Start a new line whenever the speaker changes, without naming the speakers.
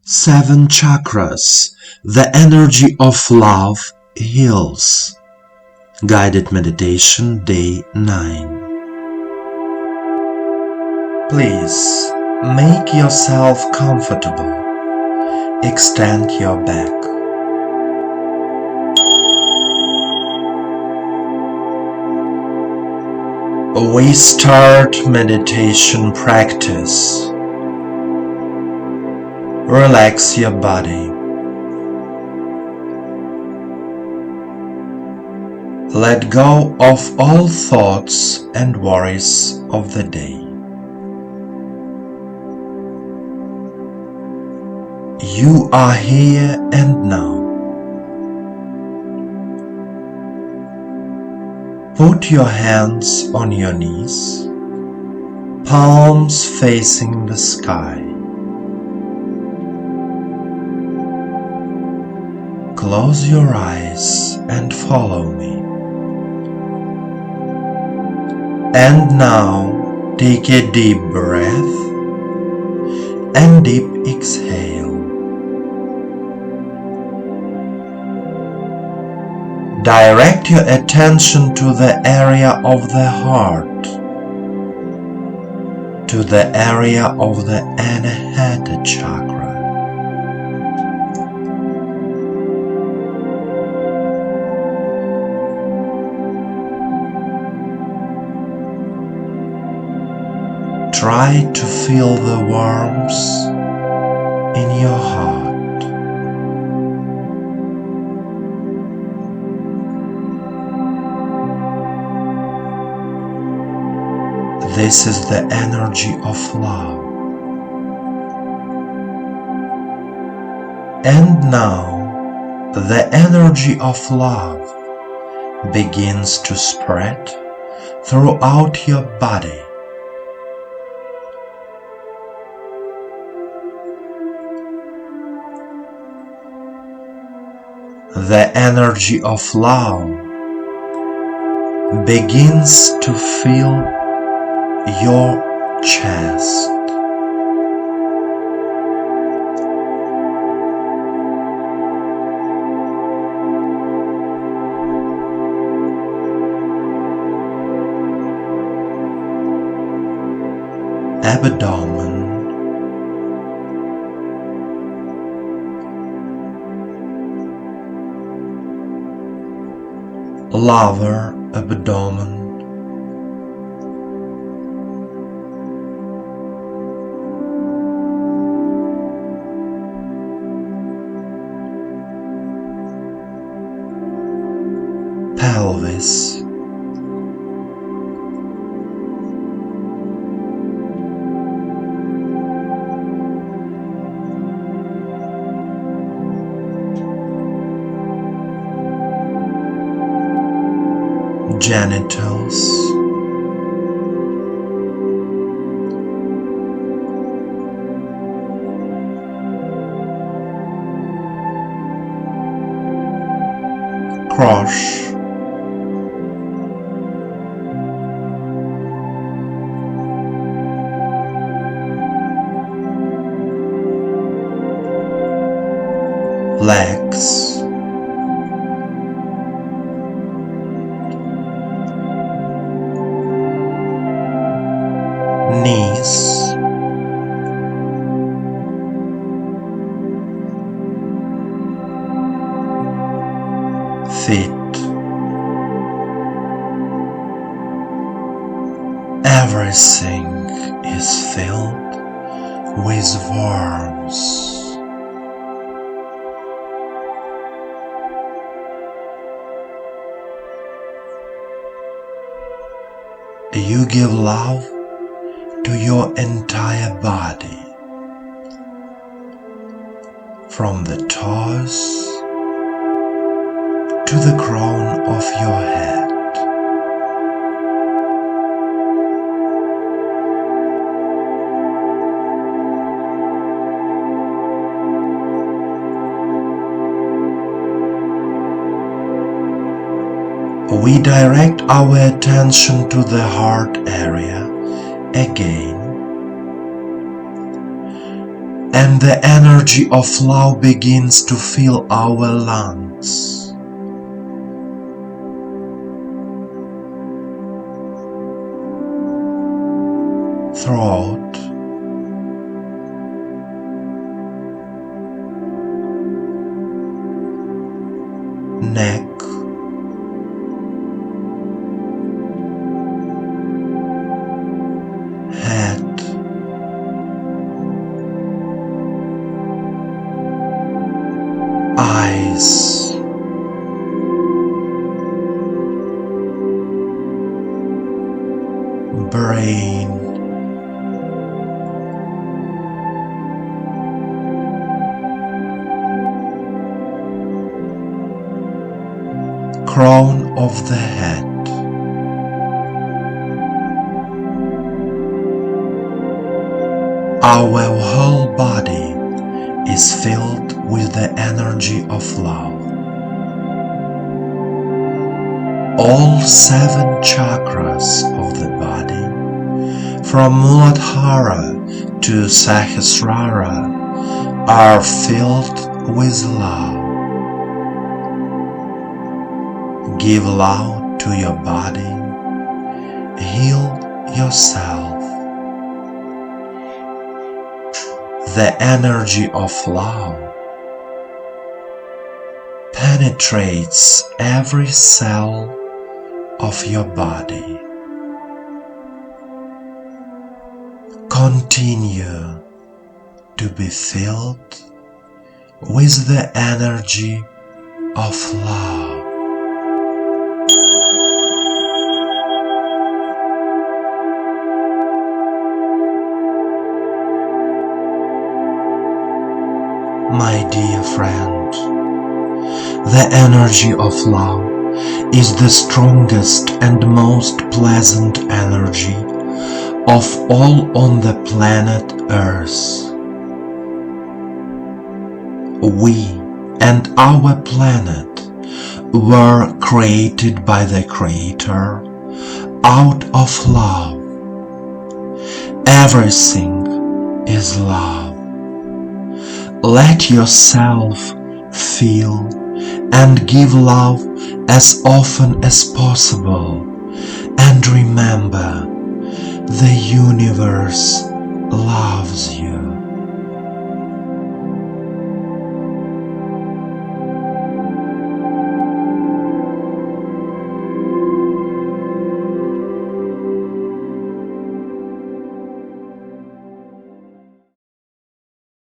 7 chakras, the energy of love heals. Guided meditation day 9. Please make yourself comfortable. Extend your back. We start meditation practice. Relax your body. Let go of all thoughts and worries of the day. You are here and now. Put your hands on your knees, palms facing the sky. Close your eyes and follow me. And now take a deep breath and deep exhale. Direct your attention to the area of the heart, to the area of the Anahata chakra. Try to feel the warmth in your heart. This is the energy of love. And now the energy of love begins to spread throughout your body. The energy of love begins to fill your chest. Abdomen, lower abdomen, pelvis, genitals, crotch, legs, knees, feet. Everything is filled with warmth. You give love to your entire body, from the toes to the crown of your head. We direct our attention to the heart area again and the energy of love begins to fill our lungs. Throat, neck, head, eyes, brain, crown of the head, our whole body is filled with the energy of love. All 7 chakras of the body, from Muladhara to Sahasrara, are filled with love. Give love to your body, heal yourself. The energy of love penetrates every cell of your body. Continue to be filled with the energy of love. My dear friend, the energy of love is the strongest and most pleasant energy of all on the planet Earth. We and our planet were created by the Creator out of love. Everything is love. Let yourself feel and give love as often as possible, and remember, the universe loves you.